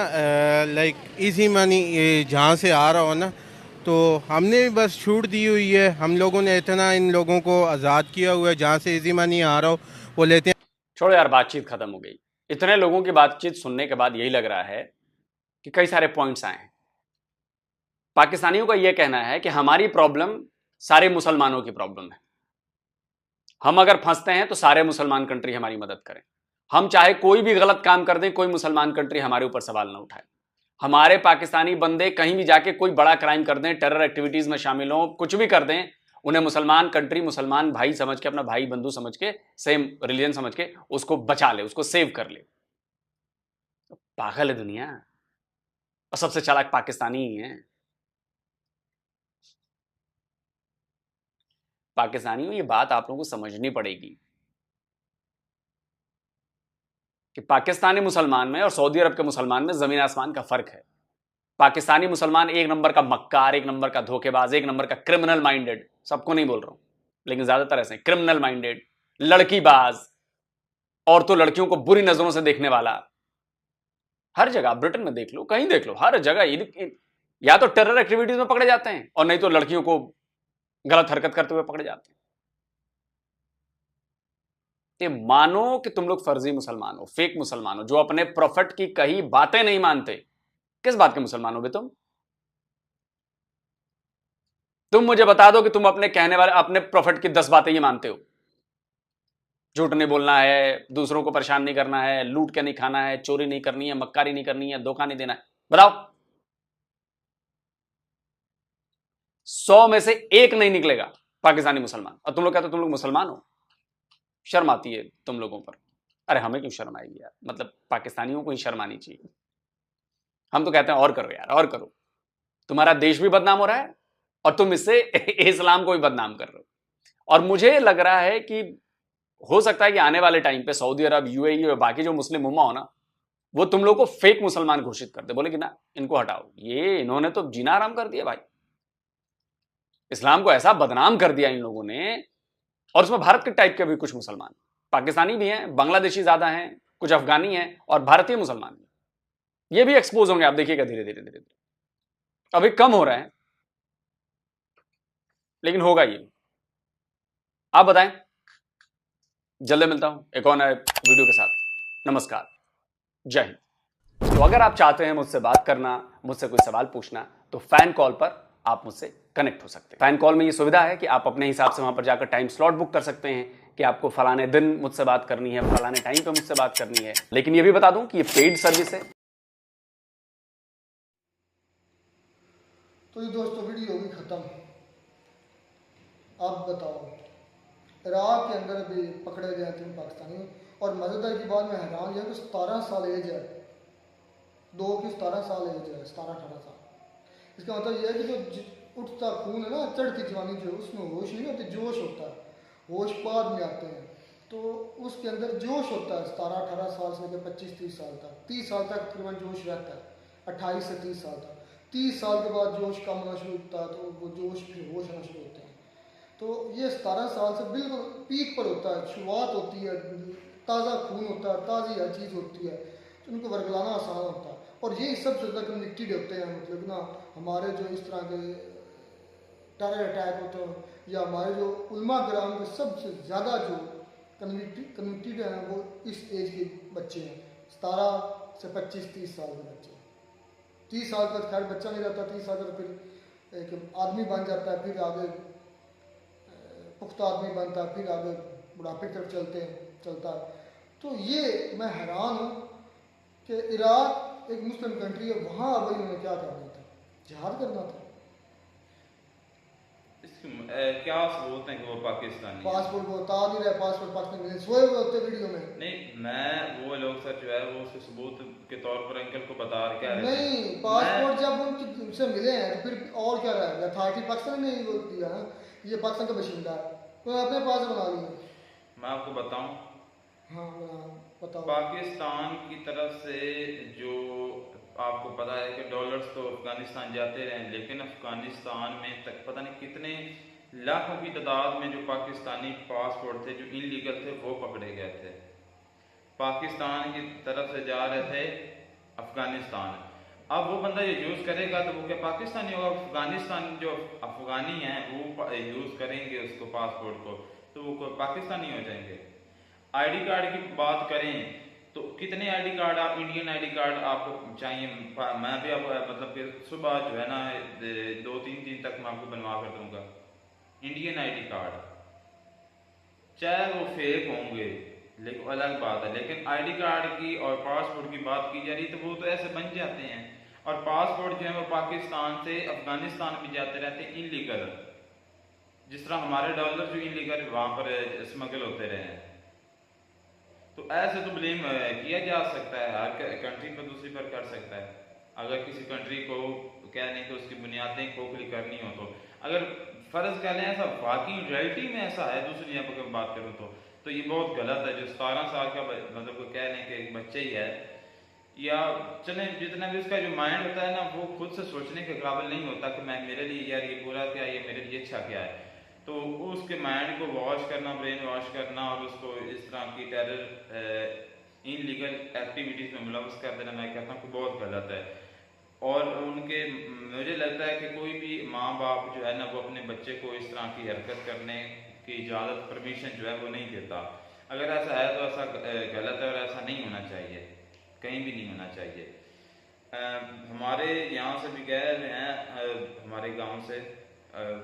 लाइक इजी मनी जहाँ से आ रहा हो ना, तो हमने भी बस छूट दी हुई है। हम लोगों ने इतना इन लोगों को आज़ाद किया हुआ है, जहाँ से इजी मनी आ रहा हो वो लेते हैं। छोड़ो यार, बातचीत खत्म हो गई। इतने लोगों की बातचीत सुनने के बाद यही लग रहा है कि कई सारे पॉइंट्स आए हैं। पाकिस्तानियों का यह कहना है कि हमारी प्रॉब्लम सारे मुसलमानों की प्रॉब्लम है, हम अगर फंसते हैं तो सारे मुसलमान कंट्री हमारी मदद करें, हम चाहे कोई भी गलत काम कर दें, कोई मुसलमान कंट्री हमारे ऊपर सवाल ना उठाए। हमारे पाकिस्तानी बंदे कहीं भी जाके कोई बड़ा क्राइम कर दें, टेरर एक्टिविटीज में शामिल हों, कुछ भी कर दें, उन्हें मुसलमान कंट्री, मुसलमान भाई समझ के, अपना भाई बंधु समझ के, सेम रिलीजन समझ के उसको बचा ले, उसको सेव कर ले। पागल है दुनिया, और सबसे चालाक पाकिस्तानी ही है। पाकिस्तानियों, ये बात आप लोगों को समझनी पड़ेगी कि पाकिस्तानी मुसलमान में और सऊदी अरब के मुसलमान में जमीन आसमान का फर्क है। पाकिस्तानी मुसलमान एक नंबर का मक्कार, एक नंबर का धोखेबाज, एक नंबर का क्रिमिनल माइंडेड, सबको नहीं बोल रहा हूं लेकिन ज्यादातर ऐसे क्रिमिनल माइंडेड, लड़कीबाज, औरतों लड़कियों को बुरी नजरों से देखने वाला। हर जगह, ब्रिटेन में देख लो, कहीं देख लो, हर जगह या तो टेरर एक्टिविटीज में पकड़े जाते हैं और नहीं तो लड़कियों को गलत हरकत करते हुए पकड़े जाते हैं। मानो कि तुम लोग फर्जी मुसलमान हो, फेक मुसलमान हो, जो अपने प्रोफेट की कही बातें नहीं मानते। किस बात के मुसलमान हो बे तुम मुझे बता दो कि तुम अपने कहने वाले, अपने प्रोफेट की 10 बातें ही मानते हो। झूठ नहीं बोलना है, दूसरों को परेशान नहीं करना है, लूट के नहीं खाना है, चोरी नहीं करनी है, मक्कारी नहीं करनी है, धोखा नहीं देना है। बताओ, 100 में से एक नहीं निकलेगा पाकिस्तानी मुसलमान, और तुम लोग कहते हो तुम लोग मुसलमान हो। शर्म आती है तुम लोगों पर। अरे हमें क्यों शर्म आएगी यार, मतलब पाकिस्तानियों को ही शर्म आनी चाहिए। हम तो कहते हैं और करो यार, और करो। तुम्हारा देश भी बदनाम हो रहा है और तुम इससे इस्लाम को भी बदनाम कर रहे हो। और मुझे लग रहा है कि हो सकता है कि आने वाले टाइम पे सऊदी अरब, यूएई और बाकी जो मुस्लिम उम्मा हो ना, वो तुम लोग को फेक मुसलमान घोषित कर दे, बोले कि ना इनको हटाओ, ये इन्होंने तो जीना आराम कर दिया भाई। इस्लाम को ऐसा बदनाम कर दिया इन लोगों ने। और उसमें भारत के टाइप के भी कुछ मुसलमान, पाकिस्तानी भी हैं, बांग्लादेशी ज्यादा हैं, कुछ अफगानी हैं और भारतीय मुसलमान भी। ये भी एक्सपोज होंगे, आप देखिएगा धीरे धीरे धीरे धीरे। अभी कम हो रहा है लेकिन होगा ये। आप बताएं। जल्दी मिलता हूं एक और नए वीडियो के साथ। नमस्कार, जय हिंद। तो अगर आप चाहते हैं मुझसे बात करना, मुझसे कोई सवाल पूछना, तो फैन कॉल पर आप मुझसे कनेक्ट हो सकते हैं। फैन कॉल में ये सुविधा है कि आप अपने हिसाब से वहां पर जाकर टाइम स्लॉट बुक कर सकते हैं कि आपको फलाने दिन मुझसे बात करनी है, फलाने टाइम पे मुझसे बात करनी है। लेकिन ये भी बता दूं कि ये पेड सर्विस है। तो ये दोस्तों वीडियो होगी खत्म। आप बताओ, इराक के अंदर अभी पकड़े गए 3 पाकिस्तानी, और मजेदार की बात में हैरान यह कि 17 साल एज है, 2 की 17 साल एज है, 17-18 साल। इसका मतलब यह है कि जो उठता खून है ना, चढ़ती जवानी जो, उसमें होश नहीं होती, जोश होता है। होश बाद में आते हैं, तो उसके अंदर जोश होता है 17-18 साल से लेकर 25-30 साल तक। 30 साल तक तकरीबन जोश रहता है, 28 से 30 साल तक। 30 साल के बाद जोश कम होना शुरू होता है, तो वो जोश फिर होश आना शुरू होते हैं। तो ये 17 साल से बिल्कुल पीक पर होता है, शुरुआत होती है, ताज़ा खून होता है, ताज़ी हर चीज़ होती है, तो उनको वर्गलाना आसान होता है। और यही सबसे ज़्यादा कनेक्टेड होते हैं, मतलब ना हमारे जो इस तरह के टेरर अटैक होते हो, या हमारे जो उलमा कराम के सबसे ज़्यादा जो कन्विक्टेड है ना वो इस एज के बच्चे हैं, 17 से 25-30 साल के बच्चे। 30 साल तक खैर बच्चा नहीं रहता, 30 साल तक फिर एक आदमी बन जाता है, फिर आगे पुख्ता आदमी बनता है, फिर आगे बुढ़ापे की तरफ चलता है। तो ये मैं हैरान हूँ कि इराक एक मुस्लिम कंट्री है, वहाँ अब उन्होंने क्या करना था, जिहाद करना था। क्या सबूत है कि वो पाकिस्तानी पासपोर्ट वो बता नहीं रहे, पासपोर्ट पाकिस्तान मिले सोए हुए होते वीडियो में। नहीं, मैं वो लोग सर जो है वो उसके सबूत के तौर पर अंकल को बता रहे क्या रहे नहीं, पासपोर्ट जब उनसे मिले हैं तो फिर और क्या रहा है, अथॉरिटी पाकिस्तान ने वो दिया ना, ये पाकिस्तान का बशिंदा है, तो अपने पास बना लिया। मैं आपको बताऊं, हाँ बताओ। पाकिस्तान की तरफ से जो आपको पता है कि डॉलर्स तो अफगानिस्तान जाते रहे, लेकिन अफगानिस्तान में तक पता नहीं कितने लाखों की तादाद में जो पाकिस्तानी पासपोर्ट थे जो इनलीगल थे वो पकड़े गए थे। पाकिस्तान की तरफ से जा रहे थे अफगानिस्तान। अब वो बंदा ये यूज़ करेगा तो वो क्या पाकिस्तानी होगा? अफगानिस्तान जो अफगानी हैं वो यूज़ करेंगे उसको पासपोर्ट को तो वो पाकिस्तानी हो जाएंगे। आईडी कार्ड की बात करें तो कितने आईडी कार्ड आप इंडियन आईडी कार्ड आपको चाहिए? मैं भी आपको मतलब कि सुबह जो है ना 2-3 दिन तक मैं आपको बनवा कर दूंगा इंडियन आईडी कार्ड, चाहे वो फेक होंगे लेकिन अलग बात है। लेकिन आईडी कार्ड की और पासपोर्ट की बात की जा रही तो वो तो ऐसे बन जाते हैं, और पासपोर्ट जो है वो पाकिस्तान से अफगानिस्तान भी जाते रहते हैं इनलीगल, जिस तरह हमारे डॉलर जो इनलीगल वहां पर स्मगल होते रहे हैं। तो ऐसे तो ब्लेम किया जा सकता है, हर कंट्री पर दूसरी पर कर सकता है। अगर किसी कंट्री को कहने कि उसकी बुनियादें खोखली करनी हो तो अगर फर्ज कह लें ऐसा वाकई रियलिटी में ऐसा है, दूसरी जगह पर बात करूँ तो ये बहुत गलत है। जो 17 साल का मतलब को कह लें कि एक बच्चे ही है, या चलें जितना भी उसका जो माइंड होता है ना वो खुद से सोचने के काबिल नहीं होता कि मैं मेरे लिए यार ये बुरा क्या है, ये मेरे लिए अच्छा क्या है। तो उसके माइंड को वॉश करना, ब्रेन वॉश करना और उसको इस तरह की टेरर इनलीगल एक्टिविटीज़ में मुलव्वस कर देना, मैं कहता हूँ कि बहुत गलत है। और उनके मुझे लगता है कि कोई भी माँ बाप जो है ना वो अपने बच्चे को इस तरह की हरकत करने की इजाज़त परमिशन जो है वो नहीं देता। अगर ऐसा है तो ऐसा गलत है और ऐसा नहीं होना चाहिए, कहीं भी नहीं होना चाहिए। हमारे यहाँ से भी गए हैं हमारे गांव से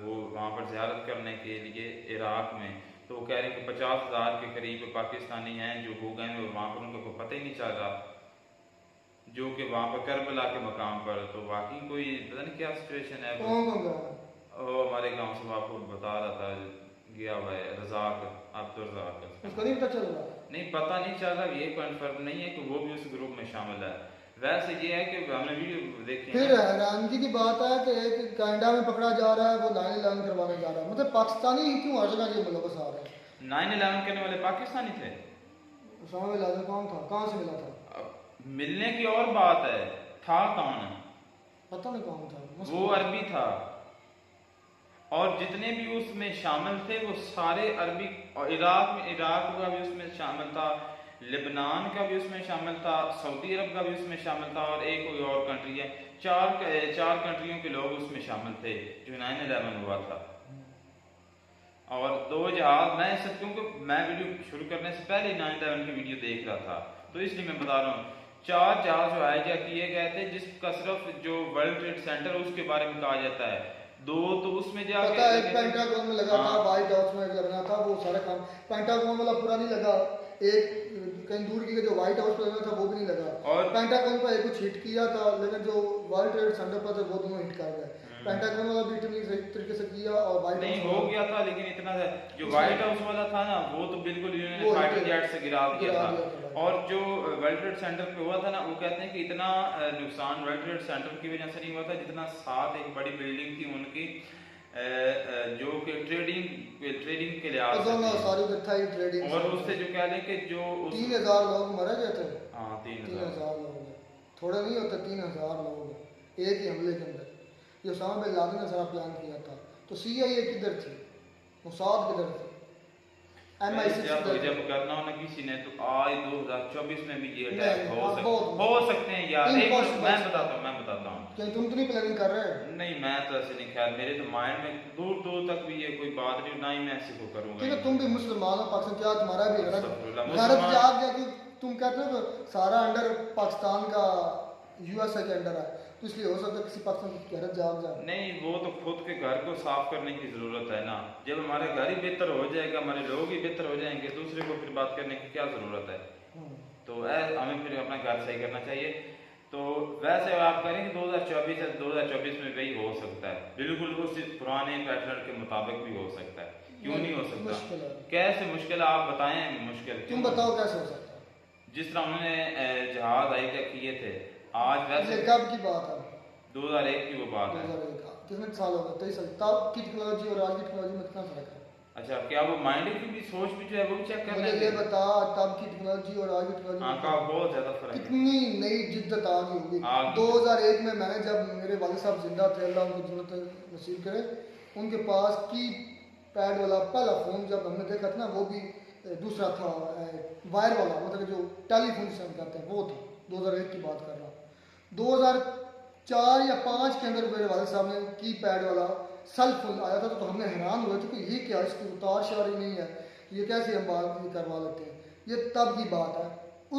वो वहाँ पर ज़ियारत करने के लिए इराक में, तो वो कह रहे हैं कि 50,000 के करीब पाकिस्तानी हैं जो हो गए हैं, वहाँ पर उनको कोई पता ही नहीं चल रहा, जो कि वहाँ पर करबला के मकाम पर। तो वाकई कोई पता नहीं क्या सिचुएशन है। वो हमारे गांव से आपको बता रहा था, गया हुआ है रज़ाक, अब्दुल रज़ाक। उसको नहीं पता चल रहा? नहीं, पता नहीं चल रहा, ये कन्फर्म नहीं है कि वो भी उस ग्रुप में शामिल है। वैसे ये है कि हमने वीडियो देखी फिर हैरानगी की बात है कि एक कनाडा में पकड़ा जा रहा है, वो 9/11 करवाने जा रहा है। मतलब पाकिस्तानी ही क्यों हर जगह ये मुलव्वस आ रहे हैं? 9/11 करने वाले पाकिस्तानी थे। उसामा बिन लादेन कौन था, कहाँ से मिला था? मिलने की और बात है, था कौन पता नहीं कौन था, वो अरबी था, और जितने भी उसमें शामिल थे वो सारे अरबी। और इराक का भी उसमें शामिल था, लेबनान का भी उसमें शामिल था, सऊदी अरब का भी उसमें शामिल था, और एक कोई और कंट्री है। चार कंट्रियों के लोग उसमें शामिल थे जो 9/11 हुआ था। और 2 जहाज, मैं सब क्योंकि मैं वीडियो शुरू करने से पहले 9/11 की वीडियो देख रहा था तो इसलिए मैं बता रहा हूँ। 4 जहाज जो हाईजैक किए गए थे, जिसका सिर्फ जो वर्ल्ड ट्रेड सेंटर उसके बारे में कहा जाता है, 2 तो उसमें जाके एक पेंटागन में लगा था, व्हाइट हाउस में लगना था, वो सारा काम पेंटागन वाला पूरा नहीं लगा। एक कहीं दूर की जो व्हाइट हाउस पर लगा था वो भी नहीं लगा, और पेंटागन पर कुछ हिट किया था, लेकिन जो वर्ल्ड ट्रेड सेंटर पर थे वो दोनों हिट कर गए। पेंटागन वाला भी इतनी सही तरीके से किया और व्हाइट नहीं हो गया था, लेकिन इतना जो व्हाइट हाउस वाला था ना वो तो बिल्कुल इन्होंने फाइटर जेट से गिरा दिया था। और जो वर्ल्ड ट्रेड सेंटर पे हुआ था ना, वो कहते हैं कि इतना नुकसान वर्ल्ड ट्रेड सेंटर की वजह से नहीं हुआ था जितना साथ एक बड़ी बिल्डिंग थी उनकी जो कि ट्रेडिंग के लिहाज से, और उससे जो कह लें कि जो 3000 लोग मारे गए थे। हाँ, 3000 लोग, थोड़े नहीं होते, 3000 लोग एक ही हमले के अंदर। जो उसामा बिन लादेन ने सारा प्लान किया था, तो CIA किधर थी, मोसाद किधर थी? MI6 जब करना हो ना किसी ने तो आज 2024 में भी ये नहीं, अटैक हाँ, बहुत- हो सकते हैं यार। एक Impossible। मैं बताता हूँ क्या तुम तो नहीं प्लानिंग कर रहे? नहीं, मैं तो ऐसे नहीं, ख्याल मेरे तो माइंड में दूर दूर तक भी ये कोई बात नहीं, ना ही मैं ऐसे को करूंगा। ठीक है, तुम भी मुसलमान हो, पाकिस्तान क्या तुम्हारा भी है ना? अस्तगफुरुल्लाह, भारत मुसलमान- जाग जाके तुम कहते हो तो सारा अंडर पाकिस्तान का यूएसए के अंडर है, तो इसलिए हो सकता है किसी पाकिस्तान की भारत जाग जाए। नहीं, वो तो खुद के घर को साफ करने की जरूरत है ना। जब हमारा घर ही बेहतर हो जाएगा, हमारे लोग ही बेहतर हो जाएंगे, दूसरे को फिर बात करने की क्या जरूरत है? तो हमें फिर अपना घर सही करना चाहिए। तो वैसे आप करेंगे 2024 या 2024 में वही हो सकता है, बिल्कुल उसी पुराने पैटर्न के मुताबिक भी हो सकता है। क्यों नहीं हो मुश्किल सकता? है। कैसे मुश्किल है आप बताएं। मुश्किल तुम बताओ कैसे हो सकता है? जिस तरह उन्होंने जहाज हाईजैक किए थे, आज ये वैसे कब की बात है? 2001 की वो बात है। 2001 का। कितने साल हो गए? 23 साल। तब की टेक्नोलॉजी और आज की टेक्नोलॉजी में कितना फर्क है? अच्छा, क्या वो माइंड की भी सोच भी जो है वो भी चेक कर मुझे लेंगे? ये बता, तब की टेक्नोलॉजी और आज की टेक्नोलॉजी हाँ, में का बहुत ज्यादा फर्क है। कितनी नई जिद्दत आ गई होगी। आ गई। 2001 में मैंने, जब मेरे वालिद साहब जिंदा थे, अल्लाह उनको जन्नत नसीब करे, उनके पास की पैड वाला पहला फ़ोन जब हमने देखा था ना, वो भी दूसरा था, वायर वाला, मतलब जो टेलीफोन से हम कहते हैं, वो था। 2001 की बात कर रहा हूँ। 2004 या 5 के अंदर मेरे वालिद साहब ने की पैड वाला सेल फोन आया था, तो हमने हैरान हुए थे कि ये क्या, इसकी उतार शार ही नहीं है, ये कैसे हम बात ये करवा लेते हैं। ये तब की बात है।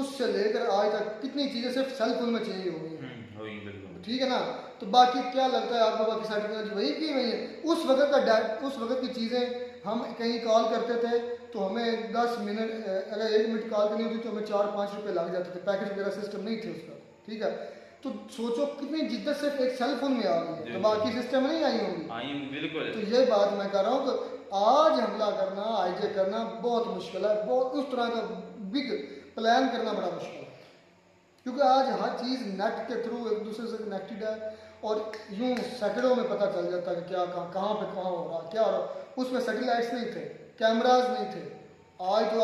उससे लेकर आज तक कितनी चीज़ें सिर्फ सेल फोन में चेंज हो गई हैं। वही बिल्कुल ठीक है ना? तो बाकी क्या लगता है आपको, बाकी सारी टेक्नोलॉजी वही की वही है। उस वक्त की चीज़ें, हम कहीं कॉल करते थे तो हमें 10 मिनट, अगर 1 मिनट कॉल करनी होती तो हमें 4-5 रुपये लग जाते थे, पैकेज वगैरह सिस्टम नहीं थे उसका। ठीक है, तो सोचो कितनी जिद्दत सिर्फ एक सेल फोन में आ गई है, तो बाकी सिस्टम नहीं आई होंगी। बिल्कुल। तो ये बात मैं कर रहा हूँ कि आज हमला करना, हाईजैक करना बहुत मुश्किल है, बहुत उस तरह का बिग प्लान करना बड़ा मुश्किल है, क्योंकि आज हर चीज़ नेट के थ्रू एक दूसरे से कनेक्टेड है, और यूं सेकंडों में पता चल जाता है कि क्या कहाँ पे कहाँ हो रहा, क्या हो रहा। उसमें सैटेलाइट्स नहीं थे, कैमराज नहीं थे। आज तो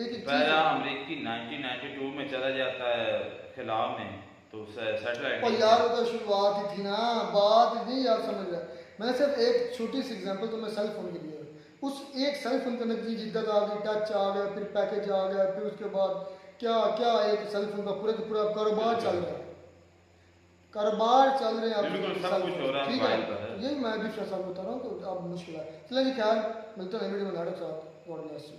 एक पहला अमेरिकी 1992 में चला जाता है खिलाफ में, तो सैटेलाइट। और यार वो तो शुरुआत ही थी ना, बात नहीं यार समझ रहा। मैंने सिर्फ एक छोटी सी एग्जांपल तो मैं सेल फोन के लिए, उस एक सेल फोन के अंदर की जिद्दत आ गई, टच आ गया, फिर पैकेज आ गया, फिर उसके बाद क्या क्या एक सेल फोन का पूरा कारोबार चल रहा है, कारोबार चल रहे हैं। बिल्कुल, सब कुछ हो रहा है ठीक मोबाइल पर है। यही मैं भी साहब बता रहा हूँ, तो अब मुश्किल है। चलिए जी, ख्याल मिलते हैं वीडियो में, नाटक साहब, गॉड ब्लेस यू।